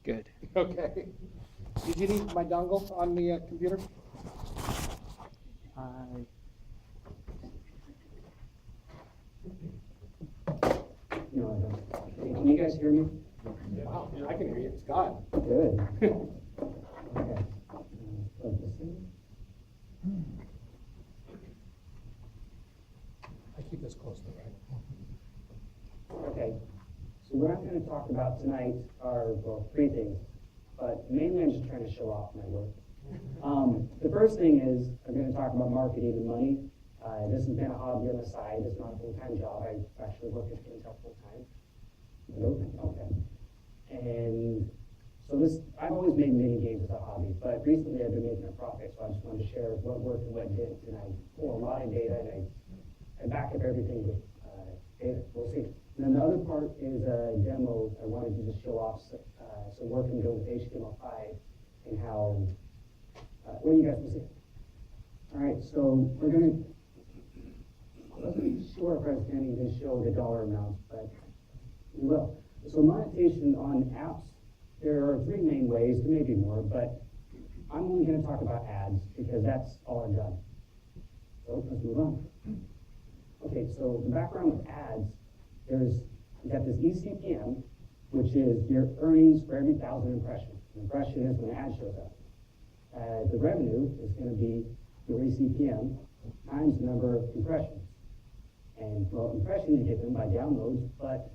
Good. Okay. Did you need my dongle on the computer? No, I don't. Can you guys hear me? Wow, I can hear you. It's gone. Good. Okay. Plug this in. I keep this close to right. Okay. So what I'm going to talk about tonight are, well, three things, but mainly I'm just trying to show off my work. The first thing is I'm going to talk about marketing and money. This has been a hobby on the side. It's not a full-time job. I actually work at Intel full-time. Okay. And so I've always made mini games as a hobby, but recently I've been making a profit, so I just wanted to share what worked and what didn't. And I pull a lot of data and I back up everything with data. We'll see. And then the other part is a demo. I wanted to just show off some work I'm doing with HTML5 and how, well, you guys will see. All right, so we're going to, I wasn't sure if I was going to even show the dollar amounts, but we will. So monetization on apps, there are three main ways, there may be more, but I'm only going to talk about ads because that's all I've done. So let's move on. Okay, so the background with ads, you got this eCPM, which is your earnings for every 1,000 impressions. An impression is when an ad shows up. The revenue is going to be your eCPM times the number of impressions. And well, impressions, you get them by downloads, but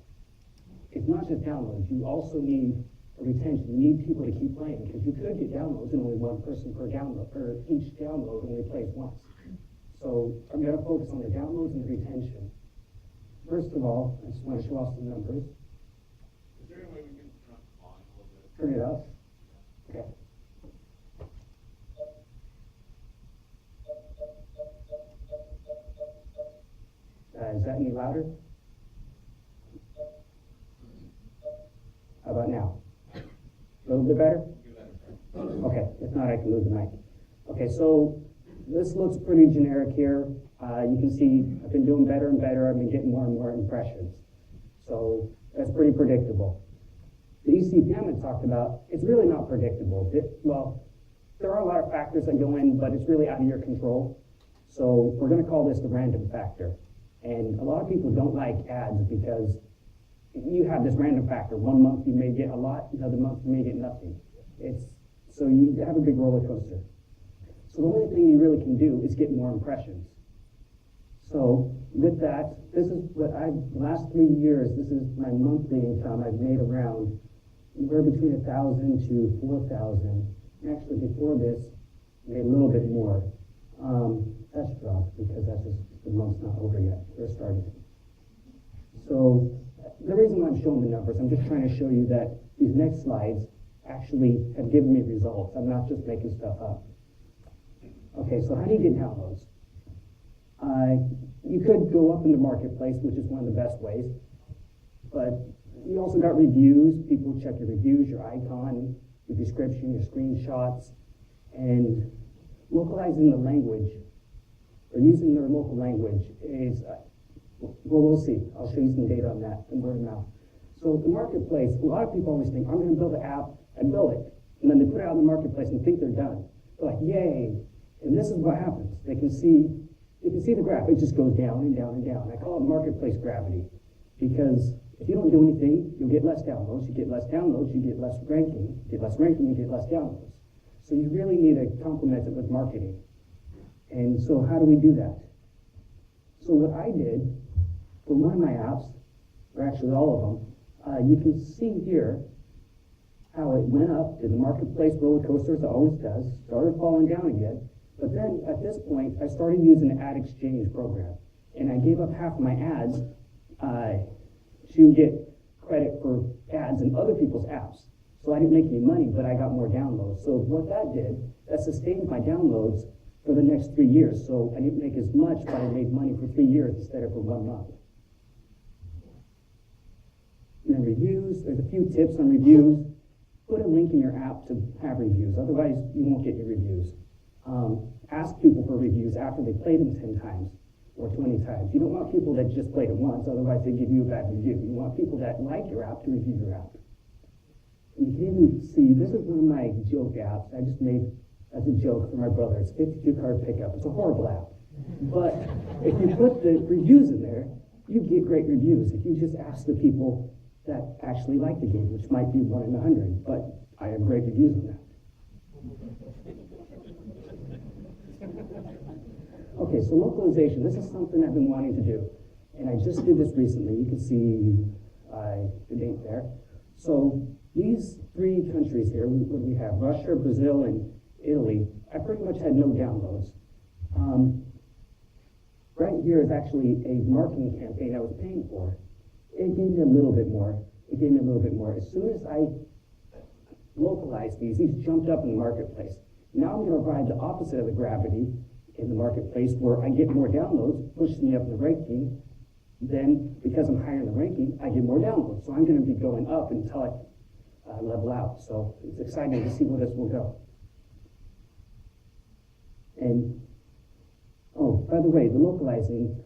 it's not just downloads. You also need a retention. You need people to keep playing because you could get downloads and only one person per download, or each download only plays once. So I'm going to focus on the downloads and the retention. First of all, I just want to show off some numbers. Is there any way we can turn up the volume a little bit? Turn it up. Okay. Is that any louder? How about now? A little bit better? Okay, if not, I can move the mic. Okay, so this looks pretty generic here. You can see I've been doing better and better. I've been getting more and more impressions. So that's pretty predictable. The eCPM I talked about, it's really not predictable. Well, there are a lot of factors that go in, but it's really out of your control. So we're going to call this the random factor. And a lot of people don't like ads because you have this random factor. One month you may get a lot, another month you may get nothing. So you have a big roller coaster. So the only thing you really can do is get more impressions. So with that, this is what the last 3 years, this is my monthly income. I've made around anywhere between 1,000 to 4,000. Actually, before this, I made a little bit more. That's dropped because that's just, the month's not over yet. We're starting. So the reason why I'm showing the numbers, I'm just trying to show you that these next slides actually have given me results. I'm not just making stuff up. Okay, so how do you get downloads? You could go up in the marketplace, which is one of the best ways, but you also got reviews. People check your reviews, your icon, your description, your screenshots, and localizing the language, or using their local language is, well, we'll see. I'll show you some data on that and word of mouth. So the marketplace, a lot of people always think, I'm going to build an app and build it. And then they put it out in the marketplace and think they're done. They're like, yay. And this is what happens. They can see the graph. It just goes down and down and down. I call it marketplace gravity because if you don't do anything, you'll get less downloads. You get less downloads, you get less ranking. You get less ranking, you get less downloads. So you really need to complement it with marketing. And so how do we do that? So what I did for one of my apps, or actually all of them, you can see here how it went up in the marketplace roller coaster, as it always does, started falling down again. But then at this point, I started using the ad exchange program. And I gave up half of my ads to get credit for ads in other people's apps. So I didn't make any money, but I got more downloads. So what that did, that sustained my downloads for the next 3 years. So I didn't make as much, but I made money for 3 years instead of for 1 month. And then reviews, there's a few tips on reviews. Put a link in your app to have reviews, otherwise you won't get your reviews. Ask people for reviews after they played them 10 times or 20 times. You don't want people that just played it once, otherwise they give you a bad review. You want people that like your app to review your app. You can even see, this is one of my joke apps I just made as a joke for my brother. It's 52 card pickup. It's a horrible app. But if you put the reviews in there, you get great reviews. If you just ask the people that actually like the game, which might be 1 in 100, but I have great reviews on that. Okay, so localization. This is something I've been wanting to do. And I just did this recently. You can see the date there. So these 3 countries here, what do we have? Russia, Brazil, and Italy. I pretty much had no downloads. Right here is actually a marketing campaign I was paying for. It gave me a little bit more. It gave me a little bit more. As soon as I localized these jumped up in the marketplace. Now I'm going to ride the opposite of the gravity in the marketplace where I get more downloads, pushes me up in the ranking. Then, because I'm higher in the ranking, I get more downloads. So I'm going to be going up until I level out. So it's exciting to see where this will go. And, oh, by the way, the localization.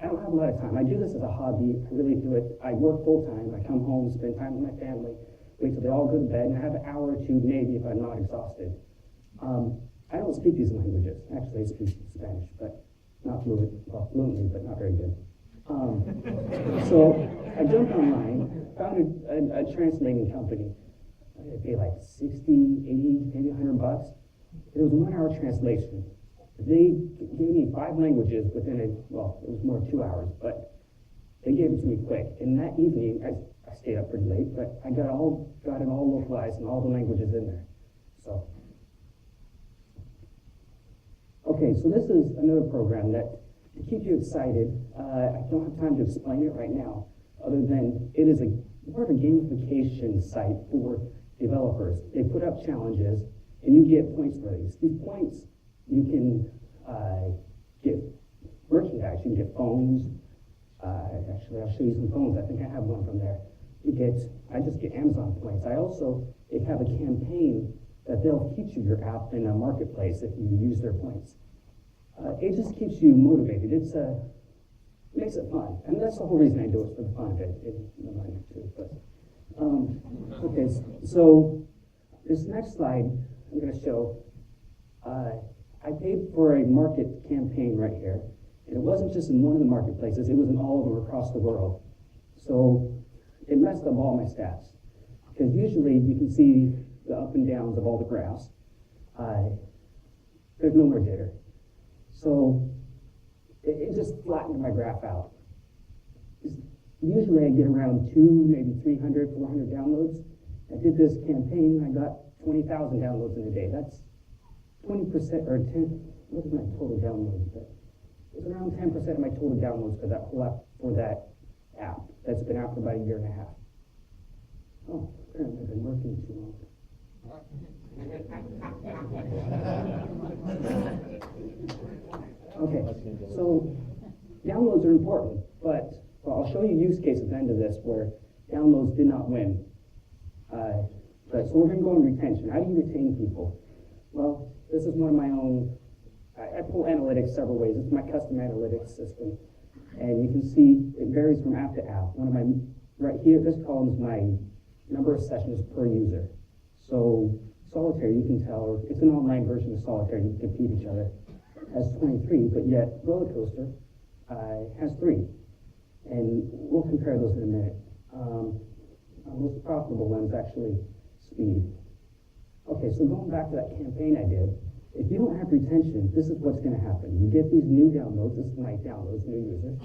I don't have a lot of time. I do this as a hobby. I really do it. I work full time. I come home, spend time with my family, wait till they all go to bed, and I have an hour or two maybe if I'm not exhausted. I don't speak these languages. Actually, I speak Spanish, but not fluently, but not very good. So I jumped online, found a translating company. I paid like 60, 80, maybe $100. It was a 1-hour translation. They gave me 5 languages within it was more 2 hours, but they gave it to me quick. And that evening, I stayed up pretty late, but I got it all localized and all the languages in there. So, okay, so this is another program that, to keep you excited, I don't have time to explain it right now, other than it is more of a gamification site for developers. They put up challenges, and you get points for these. These points, you can get merchandise. You can get phones. Actually, I'll show you some phones. I think I have one from there. I just get Amazon points. They have a campaign that they'll feature your app in a marketplace if you use their points. It just keeps you motivated. It makes it fun. And that's the whole reason I do it, for the fun of it. The money too. But, okay, so this next slide I'm going to show, I paid for a market campaign right here. And it wasn't just in one of the marketplaces, it was in all of them across the world. So it messed up all my stats. Because usually you can see the up and downs of all the graphs. There's no more jitter. So it just flattened my graph out. Usually I get around 2, maybe 300, 400 downloads. I did this campaign, I got 20,000 downloads in a day. That's 20% or 10, what is my total downloads? It's around 10% of my total downloads for that app that's been out for about 1.5 years. Oh, apparently I've been working too long. Okay, so downloads are important, but I'll show you use case at the end of this where downloads did not win. So we're going to go on retention. How do you retain people? Well, this is one of my own. I pull analytics several ways. It's my custom analytics system. And you can see it varies from app to app. Right here, this column is my number of sessions per user. So Solitaire, you can tell, it's an online version of Solitaire. You can compete each other. Has 23, but yet Roller Coaster has 3. And we'll compare those in a minute. Our most profitable one is actually Speed. Okay, so going back to that campaign I did, if you don't have retention, this is what's going to happen. You get these new downloads, this is my downloads, new users.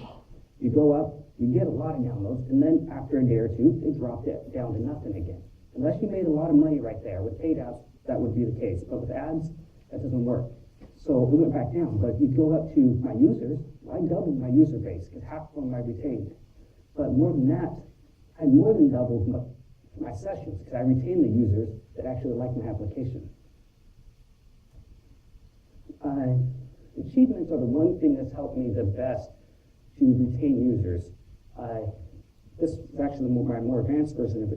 You go up, you get a lot of downloads, and then after a day or two, they drop it down to nothing again. Unless you made a lot of money right there. With paid apps, that would be the case. But with ads, that doesn't work. So it went back down. But if you go up to my users, I doubled my user base because half of them I retained. But more than that, I more than doubled my sessions because I retained the users that actually like my application. Achievements are the one thing that's helped me the best to retain users. This is actually my more advanced version of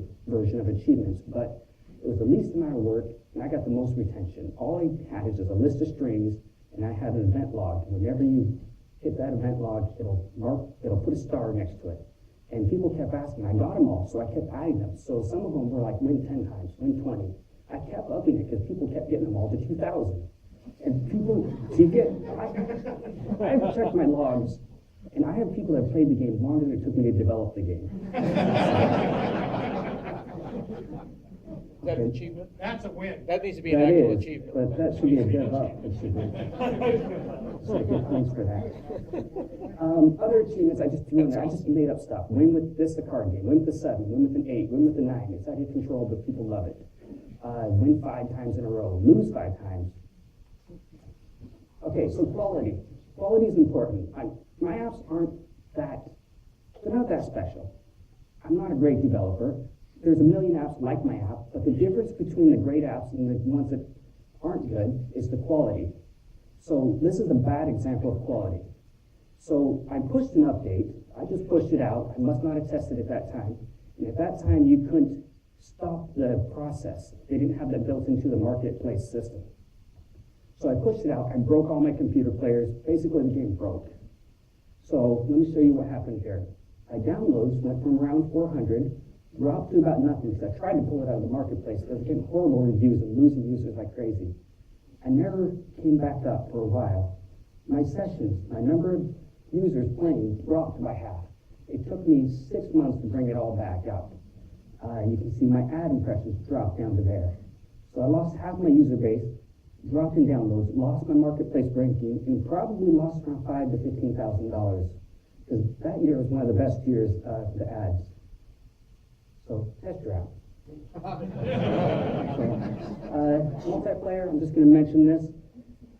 achievements, but it was the least amount of work, and I got the most retention. All I had is just a list of strings, and I had an event log. Whenever you hit that event log, it'll put a star next to it. And people kept asking, I got them all, so I kept adding them. So some of them were like win 10 times, win 20. I kept upping it because people kept getting them all to 2,000. And people, I have checked my logs, and I have people that played the game longer than it took me to develop the game. Is that an achievement? That's a win. That needs to be an That actual is, achievement. but that should be a dev up achievement. So I get points for that. Other achievements I just threw in there. I just made up stuff. Win with this, the card game. Win with the 7. Win with an 8. Win with the 9. It's out of your control, but people love it. Win 5 times in a row. Lose 5 times. Okay, so quality. Quality is important. My apps they're not that special. I'm not a great developer. There's a million apps like my app, but the difference between the great apps and the ones that aren't good is the quality. So this is a bad example of quality. So I pushed an update. I just pushed it out. I must not have tested it at that time. And at that time, you couldn't stop the process. They didn't have that built into the marketplace system. So I pushed it out. I broke all my computer players. Basically, the game broke. So let me show you what happened here. My downloads went from around 400, dropped to about nothing because I tried to pull it out of the marketplace because I was getting horrible reviews and losing users like crazy. I never came back up for a while. My sessions, my number of users playing dropped by half. It took me 6 months to bring it all back up. You can see my ad impressions dropped down to there. So I lost half my user base, dropped in downloads, lost my marketplace ranking, and probably lost around $5,000 to $15,000 because that year was one of the best years for the ads. So test your app. Multiplayer, I'm just going to mention this.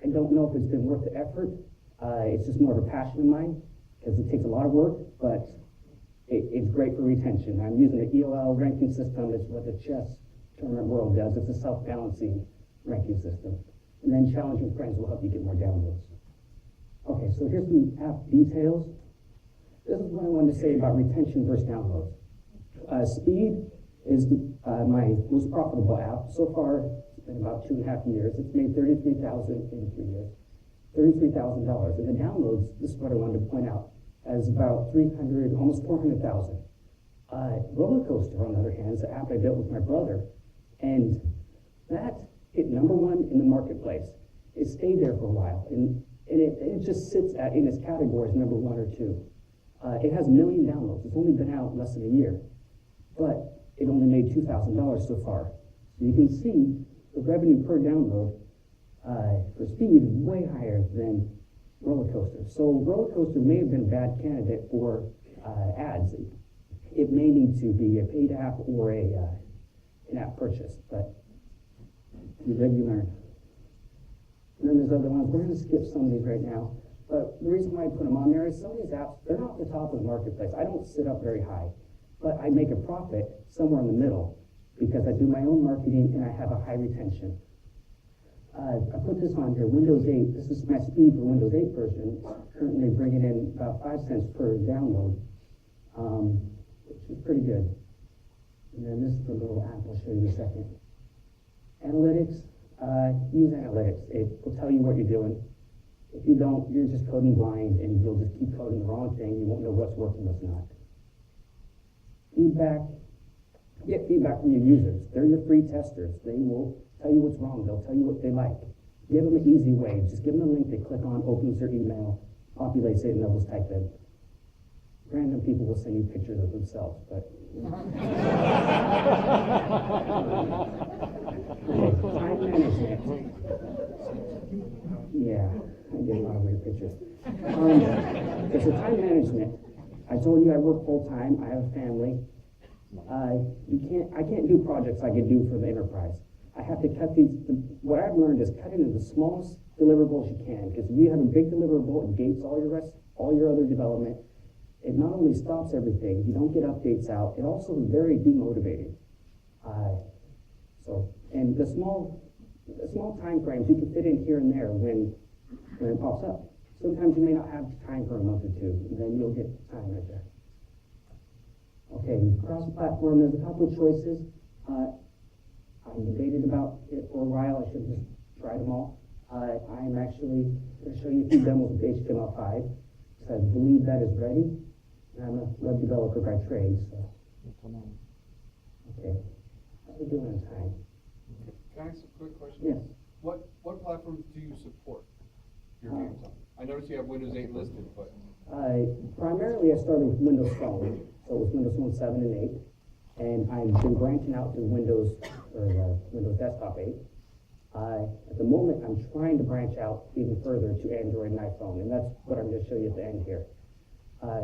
I don't know if it's been worth the effort. It's just more of a passion of mine because it takes a lot of work, but it's great for retention. I'm using the EOL ranking system. It's what the chess tournament world does. It's a self-balancing ranking system. And then challenging friends will help you get more downloads. Okay, so here's some app details. This is what I wanted to say about retention versus downloads. Speed is my most profitable app. So far, it's been about 2.5 years. It's made $33,000 in 3 years. $33,000. And the downloads, this is what I wanted to point out, as about 300, almost 400,000. Roller Coaster, on the other hand, is an app I built with my brother. And that hit #1 in the marketplace. It stayed there for a while. And it just sits in its categories #1 or 2. It has 1 million downloads. It's only been out less than a year. But it only made $2,000 so far. So you can see the revenue per download for Speed is way higher than Roller Coaster. So Roller Coaster may have been a bad candidate for ads. It may need to be a paid app or an app purchase, but you live, you learn. And then there's other ones. We're going to skip some of these right now. But the reason why I put them on there is some of these apps, they're not at the top of the marketplace. I don't sit up very high. But I make a profit somewhere in the middle because I do my own marketing and I have a high retention. I put this on here, Windows 8. This is my speed for Windows 8 version. Currently bringing in about 5 cents per download, which is pretty good. And then this is the little app I'll show you in a second. Analytics, use analytics. It will tell you what you're doing. If you don't, you're just coding blind and you'll just keep coding the wrong thing. You won't know what's working, what's not. Feedback, get feedback from your users. They're your free testers. They will tell you what's wrong. They'll tell you what they like. Give them an easy way. Just give them a link they click on, opens their email, populates it, and they'll just type in. Random people will send you pictures of themselves, but... Okay, time management. Yeah, I get a lot of weird pictures. Okay, so time management. I told you I work full-time, I have a family. I can't do projects I could do for the enterprise. I have to cut what I've learned is cut it into the smallest deliverables you can, because if you have a big deliverable, it gates all your other development. It not only stops everything, you don't get updates out, it also is very demotivating. And the small time frames you can fit in here and there when it pops up. Sometimes you may not have time for a month or 2, and then you'll get time right there. Okay, cross-platform, there's a couple of choices. I debated about it for a while. I should have just tried them all. I'm actually going to show you a few demos with HTML5, because I believe that is ready. And I'm a web developer by trade, so. Okay. How are we doing on time? Can I ask a quick question? Yes. What platforms do you support your games on? I noticed you have Windows 8 listed, but. Primarily, I started with Windows Phone, so it was Windows Phone 7 and 8, and I've been branching out to Windows Desktop 8. At the moment, I'm trying to branch out even further to Android and iPhone, and that's what I'm going to show you at the end here.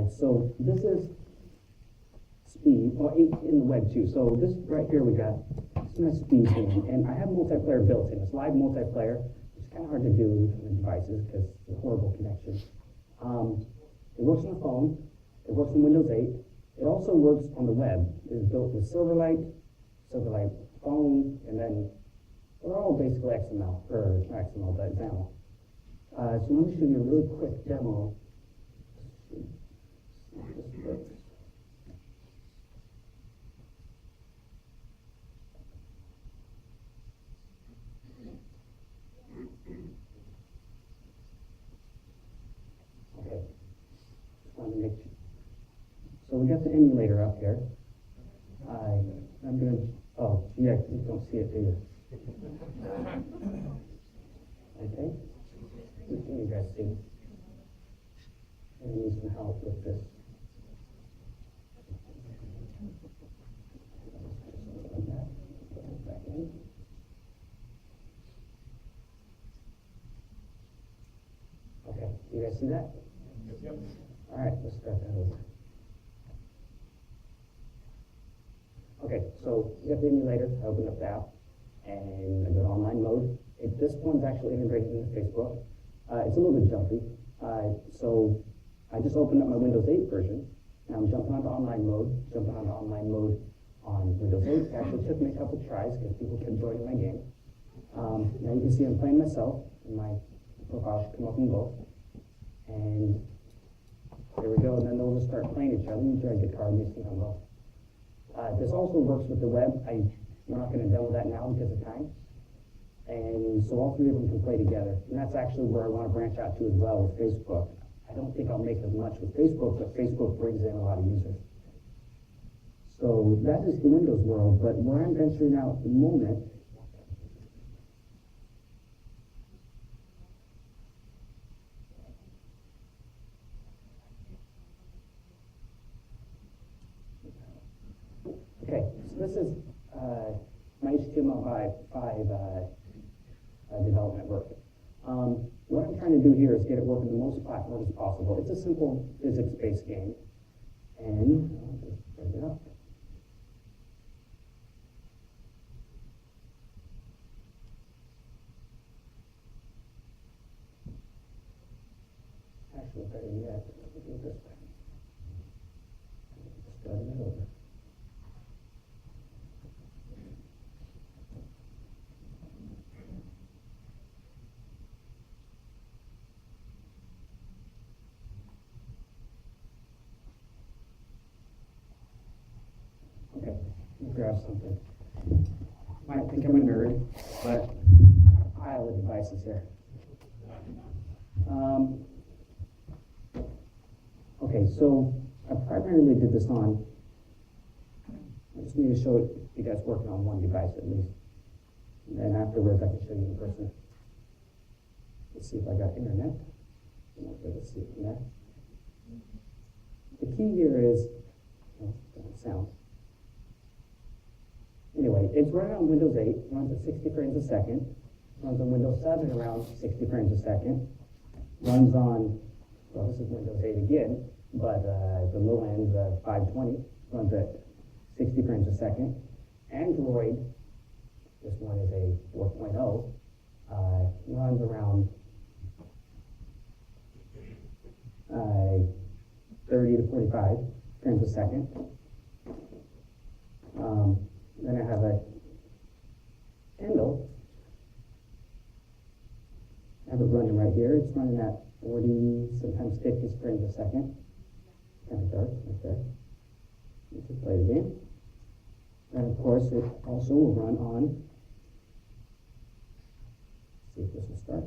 So this is speed, in the web too. So this right here we got some speed thing, and I have multiplayer built in. It's live multiplayer. It's kind of hard to do on the devices because it's a horrible connection. It works on the phone. It works on Windows 8. It also works on the web. It's built with Silverlight phone, and then they're all basically XML, or not XML, but XAML. So let me show you a really quick demo. This works. Okay. Just wanted to make sure. So we got the emulator up here. I'm gonna. Oh, yeah, you don't see it, do you? Okay. What can you guys see? I need some help with this. Back in. Okay, you guys see that? Yep. All right, let's start that over. Okay, so you got the emulator. I opened up the app, and I go to online mode. This one's actually integrated into Facebook. It's a little bit jumpy. So I just opened up my Windows 8 version, and I'm jumping onto online mode, on Windows 8. It actually took me a couple tries because people kept joining my game. Now you can see I'm playing myself, and my profile should come up in both. And there we go, and then they'll just start playing each other. You try to get card, you see how well. This also works with the web. We're not going to demo that now because of time. And so all three of them can play together. And that's actually where I want to branch out to as well with Facebook. I don't think I'll make as much with Facebook, but Facebook brings in a lot of users. So that is the Windows world, but where I'm venturing out at the moment okay, so this is my HTML5 development work. What I'm trying to do here is get it working the most platforms possible. It's a simple physics-based game, and I'll just bring it up. Actually, better yet, let me do it this way. Start it over. Okay, let me grab something. Might think I'm a nerd, but I have devices here. Okay, so I primarily did this on, I just need to show it, you guys working on one device at least. And then afterwards I can show you in person. Let's see if I got internet. Okay, let's see from there. The key here is, oh, doesn't sound. Anyway, it's running on Windows 8, runs at 60 frames a second, runs on Windows 7 around 60 frames a second, runs on, well, this is Windows 8 again, but the low end, 520, runs at 60 frames a second. Android, this one is a 4.0, runs around 30 to 45 frames a second. Then I have a Kindle. I have it running right here. It's running at 40, sometimes 50 frames a second. Kind of dark right there. You can play the game. And of course, it also will run on. Let's see if this will start.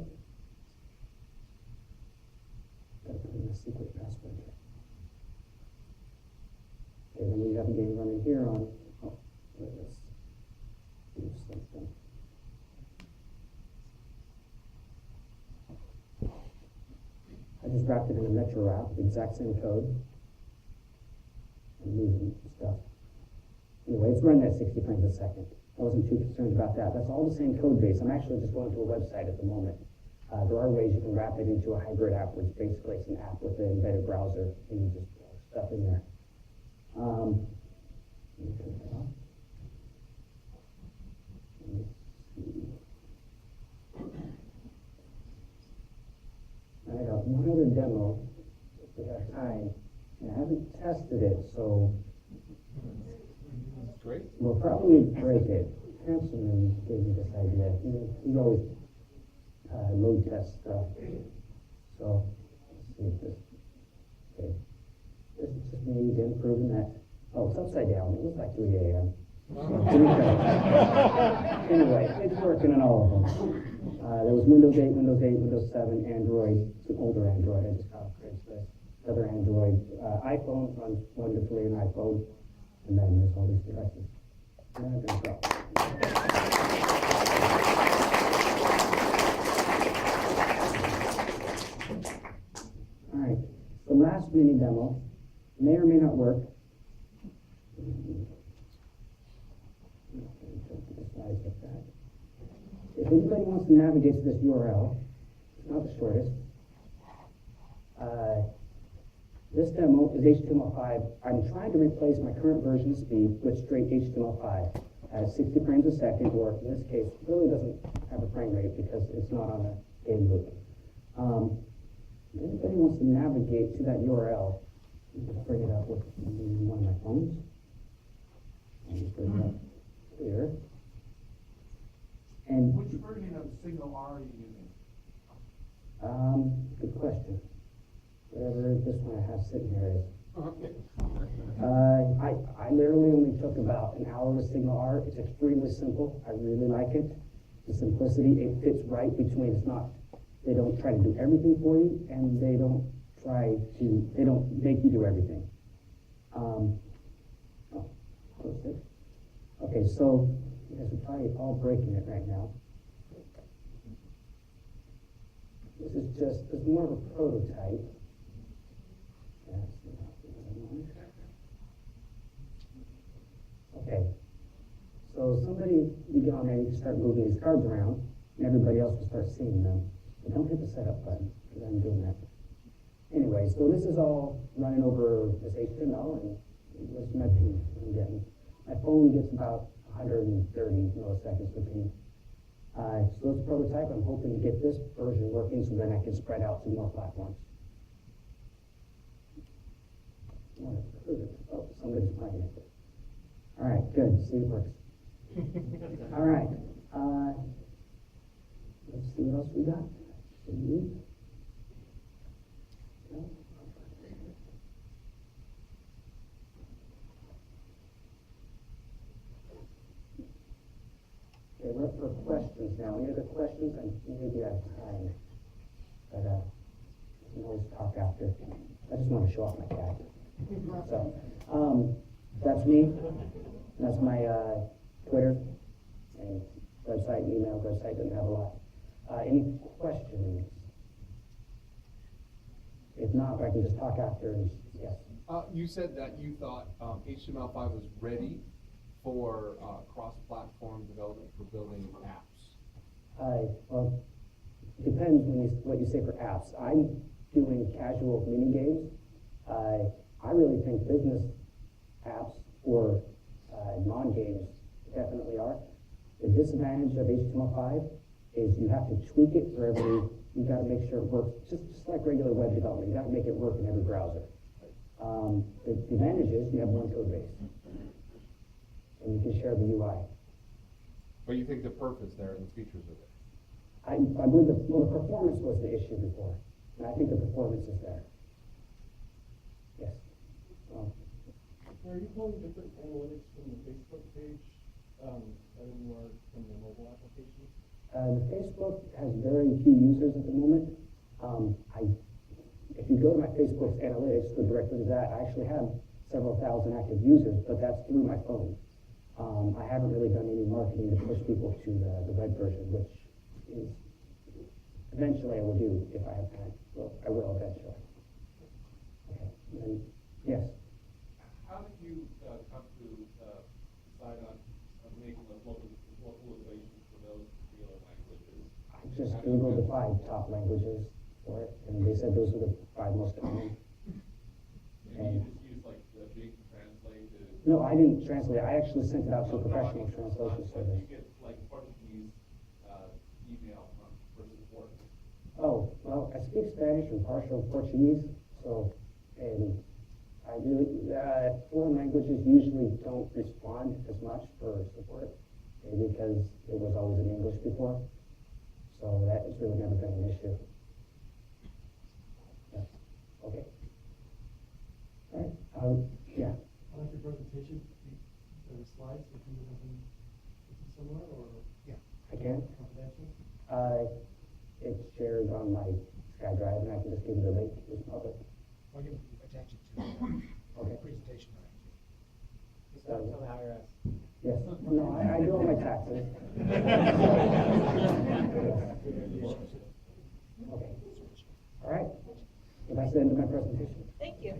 Gotta put in a secret password here. Okay, then we have a game running here on, oh, let's do something. I just wrapped it in a Metro app, the exact same code. And moving stuff. Anyway, it's running at 60 frames a second. I wasn't too concerned about that. That's all the same code base. I'm actually just going to a website at the moment. There are ways you can wrap it into a hybrid app, which basically it's an app with an embedded browser, and you just throw stuff in there. Let me turn that off. Let me see. I got one other demo, if we have time, and I haven't tested it, so That's great. we'll probably break it. Hanselman gave me this idea. He always load test stuff. So let's see if this. Okay, this is just me again proving that. Oh, it's upside down. It was like 3 a.m. Anyway, it's working on all of them. There was Windows 8, Windows 7, Android. It's an older Android. I just got upgrades to this. Other Android. iPhone runs wonderfully on iPhone. And then there's all these devices. And then I'm gonna go. All right, the last mini demo may or may not work. If anybody wants to navigate to this URL, it's not the shortest. This demo is HTML5. I'm trying to replace my current version of speed with straight HTML5 at 60 frames a second, or in this case, it really doesn't have a frame rate because it's not on a game loop. If anybody wants to navigate to that URL, you can bring it up with one of my phones. I'll just bring it up here. And Which version of Signal R are you using? good question. Whatever this one I have sitting here is. Okay. I literally only took about an hour with Signal R. It's extremely simple. I really like it. The simplicity, it fits right between, it's not, they don't try to do everything for you, and they don't make you do everything. Close it. Okay, so you guys are probably all breaking it right now. This is just, it's more of a prototype. Okay, so somebody, you get on there, you can start moving these cards around, and everybody else will start seeing them. But don't hit the setup button, because I'm doing that. Anyway, so this is all running over this HTML, and what's my ping I'm getting? My phone gets about 130 milliseconds per ping. So it's a prototype. I'm hoping to get this version working so then I can spread out to more platforms. Oh, somebody's playing it. All right, good. See, it works. All right. Let's see what else we got. Okay, we're up for questions now. Any other questions? I maybe I have time, but we can always talk after. I just want to show off my cat. So, that's me. That's my Twitter and website, email. Website doesn't have a lot. Any questions? If not, I can just talk after. And, yes. You said that you thought HTML5 was ready for cross-platform development for building apps. Well, it depends what you say for apps. I'm doing casual mini games. I really think business apps or non-games definitely are. The disadvantage of HTML5 is you have to tweak it for every, you got to make sure it works, just like regular web development, you got to make it work in every browser. The advantage is you have one code base, and you can share the UI. But you think the perf is there and the features are there? I believe the performance was the issue before, and I think the performance is there. Yes. Are you pulling different analytics from the Facebook page than you are from the mobile application? The Facebook has very few users at the moment. If you go to my Facebook's analytics, go directly to that, I actually have several thousand active users, but that's through my phone. I haven't really done any marketing to push people to the web version, which is eventually I will do if I have time. Well, I will eventually. Okay, then, yes. How did you come to decide on making a localization for those particular languages? I just Googled the 5 top languages for it, and they said those were the 5 most common. And you just use like the Bing Translate to? No, I didn't translate it. I actually sent it out to a professional translation Like service. you get like Portuguese email for support. Oh, well, I speak Spanish and partial Portuguese, so, and I really, foreign languages usually don't respond as much for support, maybe because it was always in English before, so that has really never been an issue. Yeah, okay. All right, yeah, I like your presentation, the slides, if you have something similar or I can. confidential. It's shared on my SkyDrive, and I can just give you the link, it's public. Or you attach it to Okay. the presentation. Just don't tell the IRS. Yes, no, I do all my taxes. Okay, all right, well, that's the end of my presentation. Thank you.